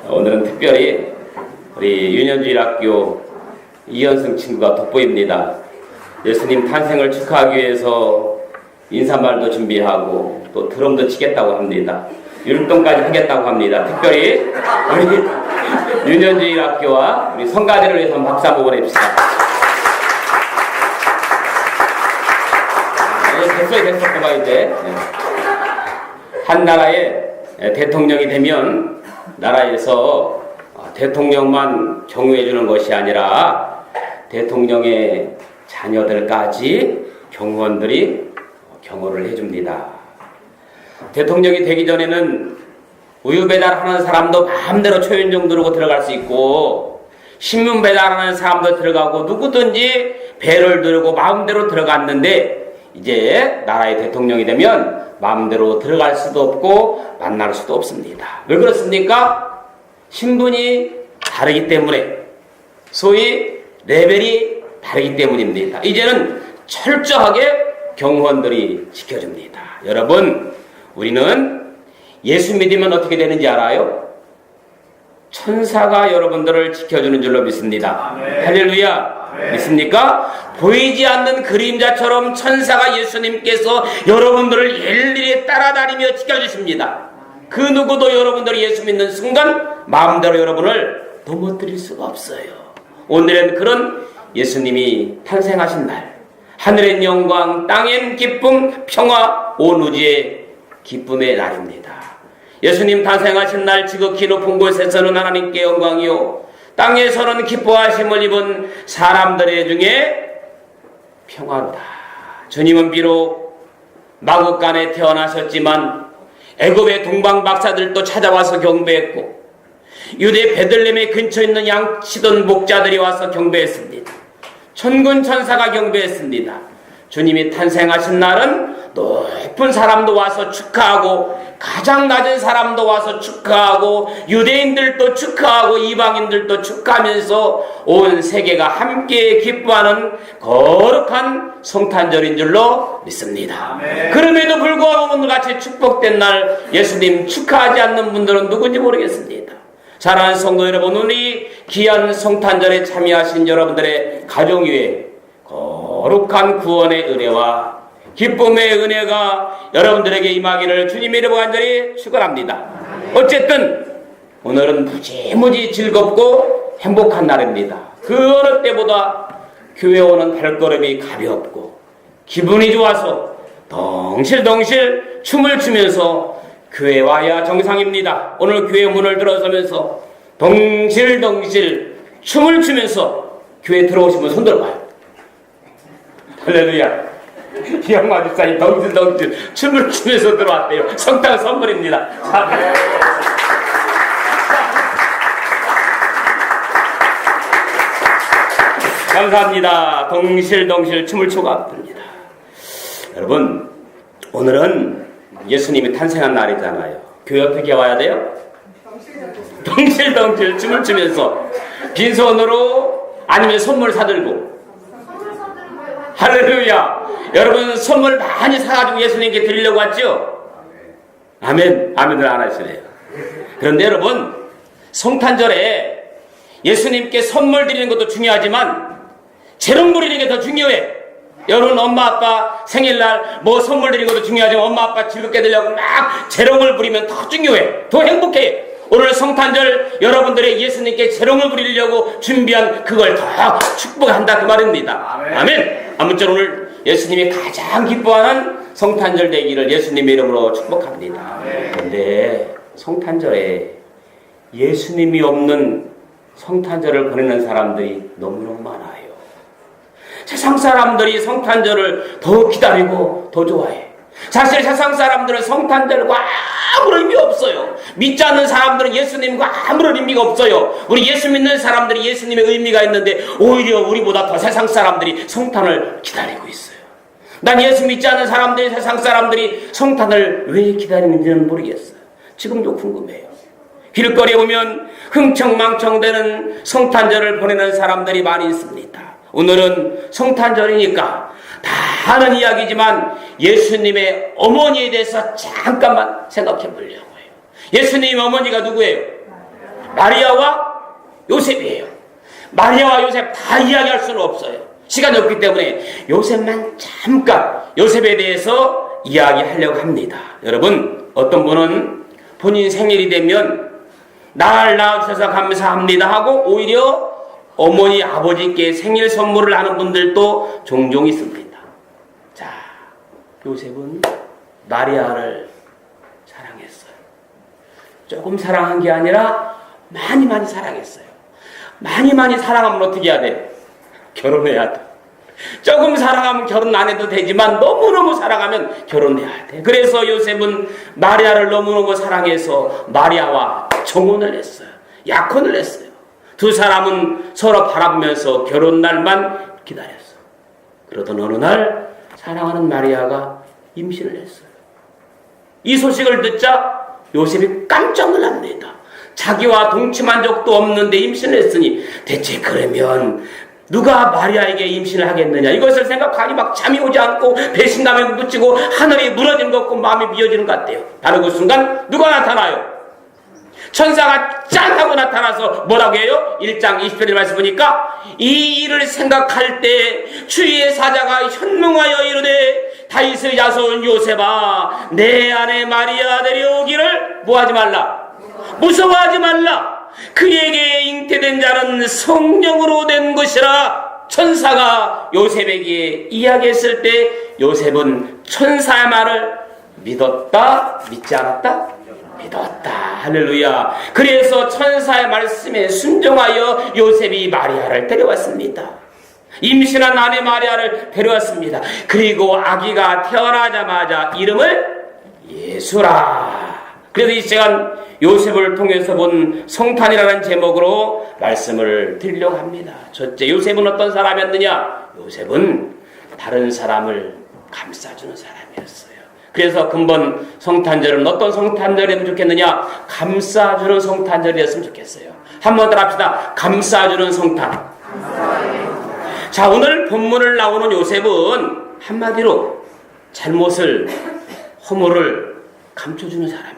오늘은 특별히 우리 윤현주일학교 이현승 친구가 돋보입니다. 예수님 탄생을 축하하기 위해서 인사말도 준비하고 또 드럼도 치겠다고 합니다. 율동까지 하겠다고 합니다. 특별히 우리 윤현주일학교와 우리 성가대를 위해서 한번 박수 한번 보냅시다. 됐었구만 이제. 한 나라의 대통령이 되면 나라에서 대통령만 경호해 주는 것이 아니라 대통령의 자녀들까지 경호원들이 경호를 해줍니다. 대통령이 되기 전에는 우유 배달하는 사람도 마음대로 초연종 누르고 들어갈 수 있고, 신문 배달하는 사람도 들어가고, 누구든지 배를 누르고 마음대로 들어갔는데, 이제 나라의 대통령이 되면 마음대로 들어갈 수도 없고 만날 수도 없습니다. 왜 그렇습니까? 신분이 다르기 때문에, 소위 레벨이 다르기 때문입니다. 이제는 철저하게 경호원들이 지켜줍니다. 여러분, 우리는 예수 믿으면 어떻게 되는지 알아요? 천사가 여러분들을 지켜주는 줄로 믿습니다. 아멘. 할렐루야. 아멘. 믿습니까? 보이지 않는 그림자처럼 천사가 예수님께서 여러분들을 일일이 따라다니며 지켜주십니다. 그 누구도 여러분들이 예수 믿는 순간 마음대로 여러분을 넘어뜨릴 수가 없어요. 오늘은 그런 예수님이 탄생하신 날, 하늘엔 영광, 땅엔 기쁨, 평화, 온 우주의 기쁨의 날입니다. 예수님 탄생하신 날 지극히 높은 곳에서는 하나님께 영광이요, 땅에서는 기뻐하심을 입은 사람들의 중에 평화로다. 주님은 비록 마국간에 태어나셨지만 애굽의 동방 박사들도 찾아와서 경배했고, 유대 베들레헴의 근처에 있는 양치던 목자들이 와서 경배했습니다. 천군 천사가 경배했습니다. 주님이 탄생하신 날은 높은 사람도 와서 축하하고, 가장 낮은 사람도 와서 축하하고, 유대인들도 축하하고, 이방인들도 축하하면서 온 세계가 함께 기뻐하는 거룩한 성탄절인 줄로 믿습니다. 아멘. 그럼에도 불구하고 오늘같이 축복된 날 예수님 축하하지 않는 분들은 누군지 모르겠습니다. 사랑하는 성도 여러분, 우리 귀한 성탄절에 참여하신 여러분들의 가정 위에 거룩한 구원의 은혜와 기쁨의 은혜가 여러분들에게 임하기를 주님의 이름으로 간절히 축원합니다. 어쨌든 오늘은 무지무지 즐겁고 행복한 날입니다. 그 어느 때보다 교회 오는 발걸음이 가볍고 기분이 좋아서 덩실덩실 춤을 추면서 교회 와야 정상입니다. 오늘 교회 문을 들어서면서 덩실덩실 춤을 추면서 교회 들어오시면 손 들어봐요. 할렐루야. 기영마 집사님 덩실덩실 춤을 추면서 들어왔대요. 성탄 선물입니다. 감사합니다. 덩실덩실 춤을 추고 왔습니다. 여러분, 오늘은 예수님이 탄생한 날이잖아요. 교회 어떻게 와야 돼요? 덩실덩실 춤을 추면서 빈손으로 아니면 선물 사들고. 할렐루야. 여러분, 선물 많이 사가지고 예수님께 드리려고 왔죠? 아멘. 아멘을 안 하시네요. 그런데 여러분, 성탄절에 예수님께 선물 드리는 것도 중요하지만 재롱 부리는 게 더 중요해. 여러분, 엄마 아빠 생일날 뭐 선물 드리는 것도 중요하지만 엄마 아빠 즐겁게 되려고 막 재롱을 부리면 더 중요해. 더 행복해. 오늘 성탄절 여러분들의 예수님께 재롱을 부리려고 준비한 그걸 더 축복한다, 그 말입니다. 아멘. 아멘. 아무쪼록 오늘 예수님이 가장 기뻐하는 성탄절 되기를 예수님의 이름으로 축복합니다. 아멘. 그런데 성탄절에 예수님이 없는 성탄절을 보내는 사람들이 너무너무 많아요. 세상 사람들이 성탄절을 더 기다리고 더 좋아해. 사실 세상 사람들은 성탄절과 아무런 의미 없어요. 믿지 않는 사람들은 예수님과 아무런 의미가 없어요. 우리 예수 믿는 사람들이 예수님의 의미가 있는데 오히려 우리보다 더 세상 사람들이 성탄을 기다리고 있어요. 난 예수 믿지 않는 사람들이, 세상 사람들이 성탄을 왜 기다리는지는 모르겠어요. 지금도 궁금해요. 길거리에 오면 흥청망청대는 성탄절을 보내는 사람들이 많이 있습니다. 오늘은 성탄절이니까 다 하는 이야기지만 예수님의 어머니에 대해서 잠깐만 생각해 보려고 해요. 예수님의 어머니가 누구예요? 마리아와 요셉이에요. 마리아와 요셉 다 이야기할 수는 없어요. 시간이 없기 때문에 요셉만 잠깐 요셉에 대해서 이야기하려고 합니다. 여러분, 어떤 분은 본인 생일이 되면 날 낳아주셔서 감사합니다 하고 오히려 어머니 아버지께 생일 선물을 하는 분들도 종종 있습니다. 자, 요셉은 마리아를 사랑했어요. 조금 사랑한 게 아니라 많이 사랑했어요. 많이 사랑하면 어떻게 해야 돼요? 결혼해야 돼. 조금 사랑하면 결혼 안 해도 되지만 너무너무 사랑하면 결혼해야 돼. 그래서 요셉은 마리아를 너무너무 사랑해서 마리아와 정혼을 했어요. 약혼을 했어요. 두 사람은 서로 바라보면서 결혼 날만 기다렸어. 그러던 어느 날 사랑하는 마리아가 임신을 했어요. 이 소식을 듣자 요셉이 깜짝 놀랍니다. 자기와 동침한 적도 없는데 임신을 했으니 대체 그러면 누가 마리아에게 임신을 하겠느냐, 이것을 생각하니 막 잠이 오지 않고 배신감에 묻히고 하늘이 무너지는 것 같고 마음이 미어지는 것 같아요. 바로 그 순간 누가 나타나요? 천사가 짠 하고 나타나서 뭐라고 해요? 1장 20절의 말씀 보니까 이 일을 생각할 때 주의 사자가 현몽하여 이르되 다윗의 자손 요셉아, 내 아내 마리아 데려오기를 뭐하지 말라, 무서워하지 말라. 그에게 잉태된 자는 성령으로 된 것이라. 천사가 요셉에게 이야기했을 때 요셉은 천사의 말을 믿었다, 믿지 않았다? 믿었다. 할렐루야. 그래서 천사의 말씀에 순종하여 요셉이 마리아를 데려왔습니다. 임신한 아내 마리아를 데려왔습니다. 그리고 아기가 태어나자마자 이름을 예수라. 그래서 이 시간 요셉을 통해서 본 성탄이라는 제목으로 말씀을 드리려고 합니다. 첫째, 요셉은 어떤 사람이었느냐? 요셉은 다른 사람을 감싸주는 사람이었어요. 그래서 근본 성탄절은 어떤 성탄절이면 좋겠느냐? 감싸주는 성탄절이었으면 좋겠어요. 한 번 더 합시다. 감싸주는 성탄. 자, 오늘 본문을 나오는 요셉은 한마디로 잘못을, 허물을 감춰주는 사람이었어요.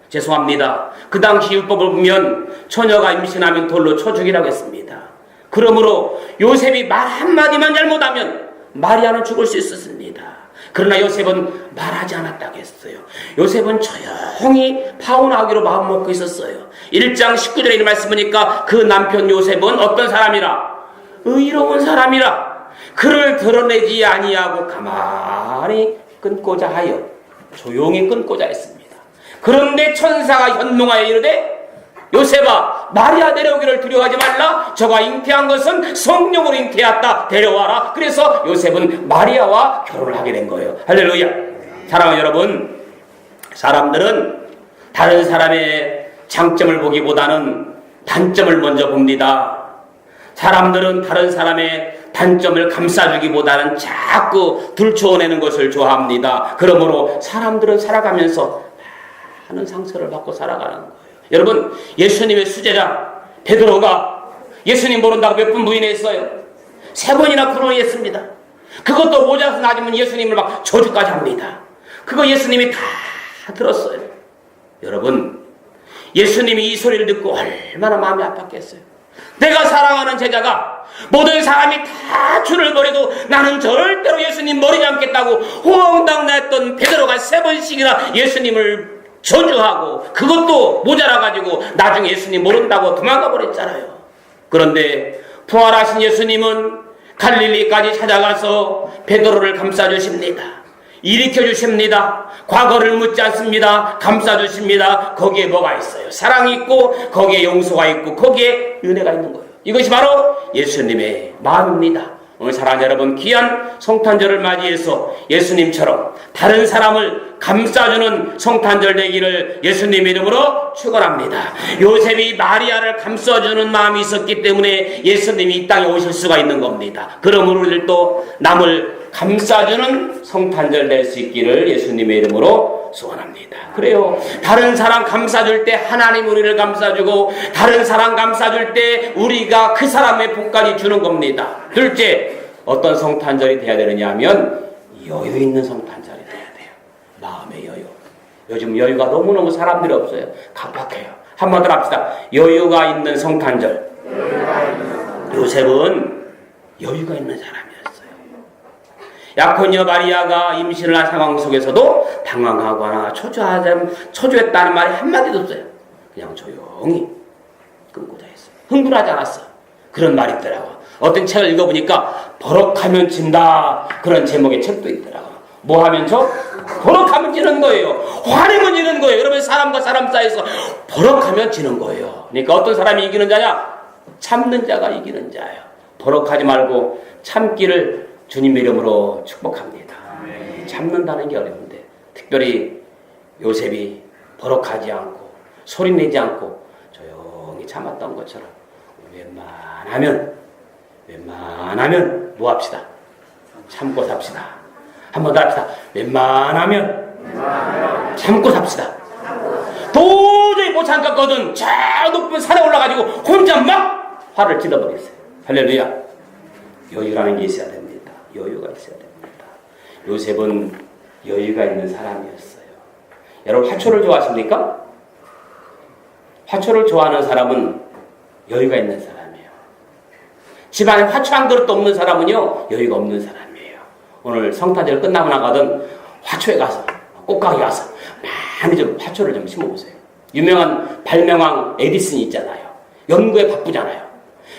죄송합니다. 그 당시 율법을 보면 처녀가 임신하면 돌로 쳐 죽이라고 했습니다. 그러므로 요셉이 말 한마디만 잘못하면 마리아는 죽을 수 있었습니다. 그러나 요셉은 말하지 않았다고 했어요. 요셉은 조용히 파혼하기로 마음먹고 있었어요. 1장 19절에 있는 말씀 보니까 그 남편 요셉은 어떤 사람이라? 의로운 사람이라. 그를 드러내지 아니하고 가만히 끊고자 하여 조용히 끊고자 했습니다. 그런데 천사가 현몽하여 이르되 요셉아, 마리아 데려오기를 두려워하지 말라. 저가 잉태한 것은 성령으로 잉태했다. 데려와라. 그래서 요셉은 마리아와 결혼을 하게 된 거예요. 할렐루야. 사랑하는 여러분, 사람들은 다른 사람의 장점을 보기보다는 단점을 먼저 봅니다. 사람들은 다른 사람의 단점을 감싸주기보다는 자꾸 들춰내는 것을 좋아합니다. 그러므로 사람들은 살아가면서 많은 상처를 받고 살아가는 거예요. 여러분, 예수님의 수제자 베드로가 예수님 모른다고 몇 번 부인했어요? 3번이나 불언했습니다. 그것도 모자라서 나지면 예수님을 막 저주까지 합니다. 그거 예수님이 다 들었어요. 여러분, 예수님이 이 소리를 듣고 얼마나 마음이 아팠겠어요. 내가 사랑하는 제자가 모든 사람이 다 줄을 버려도 나는 절대로 예수님 버리지 않겠다고 호언당했던 베드로가 3번씩이나 예수님을 저주하고 그것도 모자라가지고 나중에 예수님 모른다고 도망가 버렸잖아요. 그런데 부활하신 예수님은 갈릴리까지 찾아가서 베드로를 감싸주십니다. 일으켜주십니다. 과거를 묻지 않습니다. 감싸주십니다. 거기에 뭐가 있어요? 사랑이 있고 거기에 용서가 있고 거기에 은혜가 있는 거예요. 이것이 바로 예수님의 마음입니다. 오늘 사랑하는 여러분, 귀한 성탄절을 맞이해서 예수님처럼 다른 사람을 감싸주는 성탄절 되기를 예수님 이름으로 축원합니다. 요셉이 마리아를 감싸주는 마음이 있었기 때문에 예수님이 이 땅에 오실 수가 있는 겁니다. 그러므로 우리도 남을 감싸주는 성탄절 될 수 있기를 예수님의 이름으로 소원합니다. 그래요. 다른 사람 감싸줄 때 하나님 우리를 감싸주고 다른 사람 감싸줄 때 우리가 그 사람의 복까지 주는 겁니다. 둘째, 어떤 성탄절이 돼야 되느냐 하면 여유 있는 성탄절이 돼야 돼요. 마음의 여유. 요즘 여유가 너무너무 사람들이 없어요. 각박해요. 한번 더 합시다. 여유가 있는 성탄절. 요셉은 여유가 있는 사람이었어요. 약혼녀 마리아가 임신을 한 상황 속에서도 당황하거나 초조했다는 말이 한마디도 없어요. 그냥 조용히 끊고자 했어요. 흥분하지 않았어요. 그런 말이 있더라고요. 어떤 책을 읽어보니까 버럭하면 진다, 그런 제목의 책도 있더라고요. 뭐 하면 버럭하면 지는 거예요. 화내면 지는 거예요. 여러분, 사람과 사람 사이에서 버럭하면 지는 거예요. 그러니까 어떤 사람이 이기는 자냐? 참는 자가 이기는 자예요. 버럭하지 말고 참기를 주님 이름으로 축복합니다. 참는다는 게 어려운데, 특별히 요셉이 버럭하지 않고 소리내지 않고 조용히 참았던 것처럼 웬만하면 뭐 합시다? 참고 삽시다. 한번 더 합시다. 웬만하면 참고 삽시다. 도저히 못 참겠거든. 저 높은 산에 올라가지고 혼자 막 화를 질러버렸어요. 할렐루야. 여유라는 게 있어야 됩니다. 여유가 있어야 됩니다. 요셉은 여유가 있는 사람이었어요. 여러분, 화초를 좋아하십니까? 화초를 좋아하는 사람은 여유가 있는 사람이에요. 집안에 화초 한 그릇도 없는 사람은요, 여유가 없는 사람이에요. 오늘 성탄절 끝나고 나가든 화초에 가서, 꽃가게 가서 많이 좀 화초를 좀 심어보세요. 유명한 발명왕 에디슨이 있잖아요. 연구에 바쁘잖아요.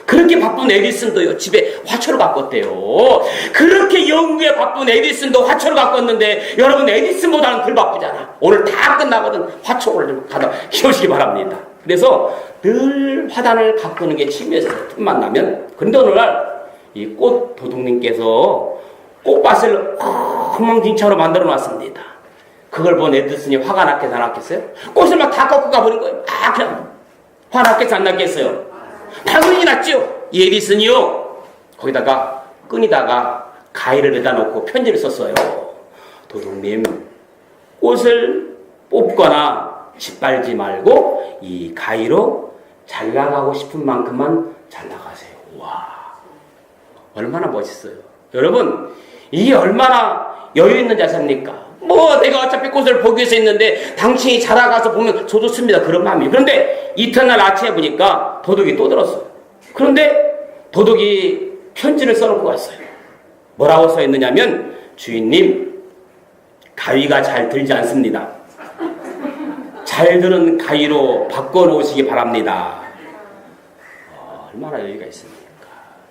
그렇게 바쁜 에디슨도요, 집에 화초를 갖고 왔대요. 그렇게 연구에 바쁜 에디슨도 화초를 갖고 왔는데, 여러분, 에디슨보다는 덜 바쁘잖아. 오늘 다 끝나거든 화초를 좀 가다 키우시기 바랍니다. 그래서 늘 화단을 가꾸는 게 취미였어요. 틈만 나면. 근데 오늘날 이 꽃 도둑님께서 꽃밭을 엉망진창으로 만들어 놨습니다. 그걸 본 에디슨이 화가 났겠어, 안 났겠어요? 꽃을 막 다 꺾고 가버린 거예요. 그냥 화 났겠어, 안 났겠어요? 당연히 났죠. 이 에디슨이요, 거기다가 끈에다가 가위를 내다 놓고 편지를 썼어요. 도둑님, 꽃을 뽑거나 짓밟지 말고 이 가위로 잘 나가고 싶은 만큼만 잘 나가세요. 와, 얼마나 멋있어요. 여러분, 이게 얼마나 여유 있는 자세입니까? 뭐 내가 어차피 꽃을 보기 위해서 있는데 당신이 자라가서 보면 저 좋습니다. 그런 마음이에요. 그런데 이튿날 아침에 보니까 도둑이 또 들었어요. 그런데 도둑이 편지를 써놓고 갔어요. 뭐라고 써있느냐면, 주인님, 가위가 잘 들지 않습니다. 잘 드는 가위로 바꿔놓으시기 바랍니다. 얼마나 여유가 있습니까?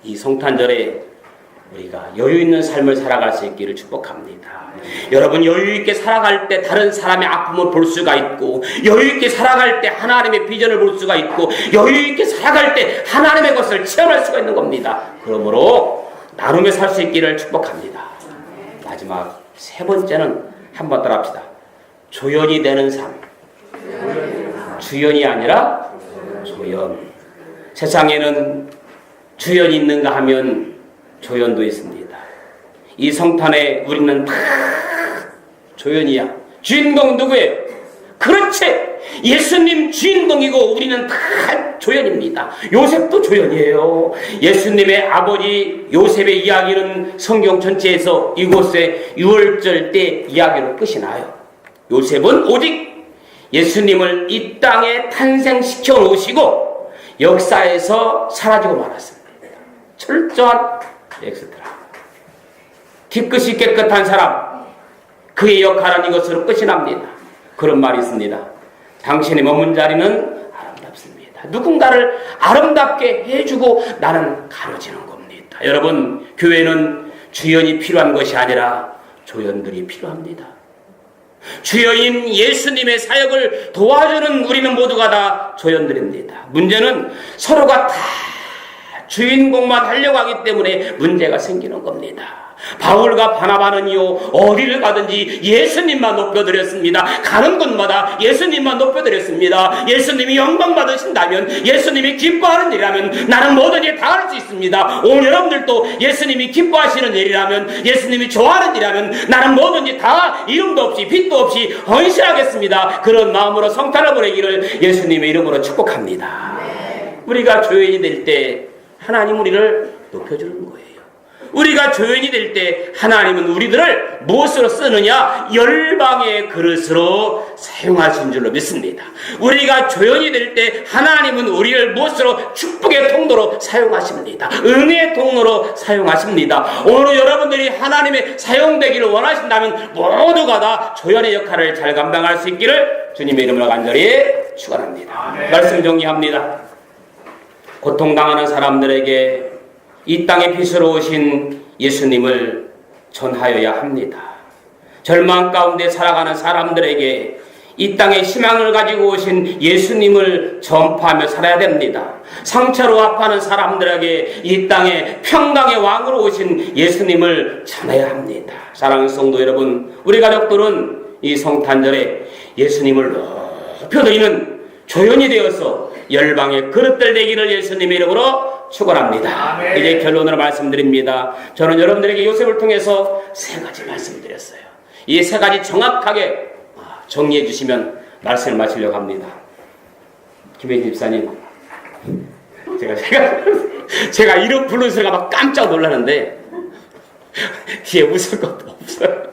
이 성탄절에 우리가 여유 있는 삶을 살아갈 수 있기를 축복합니다. 여러분, 여유 있게 살아갈 때 다른 사람의 아픔을 볼 수가 있고, 여유 있게 살아갈 때 하나님의 비전을 볼 수가 있고, 여유 있게 살아갈 때 하나님의 것을 체험할 수가 있는 겁니다. 그러므로 나눔에 살 수 있기를 축복합니다. 마지막 세 번째는 한번 따라합시다. 조연이 되는 삶. 주연이 아니라 조연. 세상에는 주연이 있는가 하면 조연도 있습니다. 이 성탄에 우리는 다 조연이야. 주인공 누구예요? 그렇지! 예수님 주인공이고 우리는 다 조연입니다. 요셉도 조연이에요. 예수님의 아버지 요셉의 이야기는 성경 전체에서 이곳에 유월절 때 이야기로 끝이 나요. 요셉은 오직 예수님을 이 땅에 탄생시켜 놓으시고 역사에서 사라지고 말았습니다. 철저한 엑스트라. 뒤끝이 깨끗한 사람, 그의 역할은 이것으로 끝이 납니다. 그런 말이 있습니다. 당신의 머문 자리는 아름답습니다. 누군가를 아름답게 해주고 나는 가려지는 겁니다. 여러분, 교회는 주연이 필요한 것이 아니라 조연들이 필요합니다. 주여인 예수님의 사역을 도와주는 우리는 모두가 다 조연들입니다. 문제는 서로가 다 주인공만 하려고 하기 때문에 문제가 생기는 겁니다. 바울과 바나바는요, 어디를 가든지 예수님만 높여드렸습니다. 가는 곳마다 예수님만 높여드렸습니다. 예수님이 영광 받으신다면, 예수님이 기뻐하는 일이라면 나는 뭐든지 다 할 수 있습니다. 오늘 여러분들도 예수님이 기뻐하시는 일이라면, 예수님이 좋아하는 일이라면 나는 뭐든지 다 이름도 없이 빛도 없이 헌신하겠습니다. 그런 마음으로 성탄을 보내기를 예수님의 이름으로 축복합니다. 우리가 조연이 될 때 하나님 우리를 높여주는 거예요. 우리가 조연이 될 때 하나님은 우리들을 무엇으로 쓰느냐? 열방의 그릇으로 사용하신 줄로 믿습니다. 우리가 조연이 될 때 하나님은 우리를 무엇으로? 축복의 통로로 사용하십니다. 은혜의 통로로 사용하십니다. 오늘 여러분들이 하나님의 사용되기를 원하신다면 모두가 다 조연의 역할을 잘 감당할 수 있기를 주님의 이름으로 간절히 축원합니다. 말씀 정리합니다. 고통당하는 사람들에게 이 땅의 빛으로 오신 예수님을 전하여야 합니다. 절망 가운데 살아가는 사람들에게 이 땅에 희망을 가지고 오신 예수님을 전파하며 살아야 됩니다. 상처로 아파하는 사람들에게 이 땅에 평강의 왕으로 오신 예수님을 전해야 합니다. 사랑하는 성도 여러분, 우리 가족들은 이 성탄절에 예수님을 높여드리는 조연이 되어서 열방의 그릇들 되기를 예수님의 이름으로 축원합니다. 이제 결론으로 말씀드립니다. 저는 여러분들에게 요셉을 통해서 3가지 말씀드렸어요. 이 3가지 정확하게 정리해 주시면 말씀을 마치려고 합니다. 김혜진 집사님, 제가 이름 부르는 소리가 막 깜짝 놀라는데 뒤에 웃을 것도 없어요.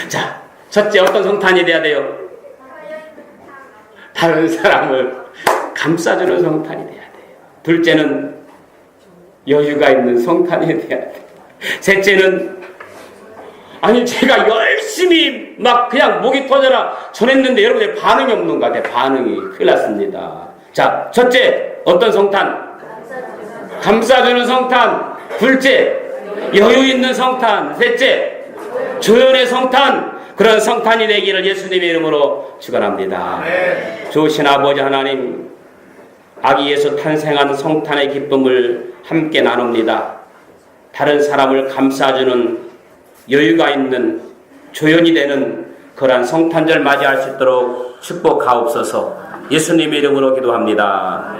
자, 첫째, 어떤 성탄이 돼야 돼요? 다른 사람을 감싸주는 성탄이 돼야 돼요. 둘째는 여유가 있는 성탄이 돼야 돼요. 셋째는 아니 제가 열심히 막 그냥 목이 터져라 전했는데 여러분의 반응이 없는 것 같아요. 반응이 큰일 났습니다. 자, 첫째 어떤 성탄? 감싸주는 성탄. 둘째 여유 있는 성탄. 셋째 조연의 성탄. 그런 성탄이 되기를 예수님의 이름으로 축원합니다. 좋으신 아버지 하나님, 아기 예수 탄생한 성탄의 기쁨을 함께 나눕니다. 다른 사람을 감싸주는 여유가 있는 조연이 되는 그러한 성탄절 맞이할 수 있도록 축복하옵소서. 예수님의 이름으로 기도합니다.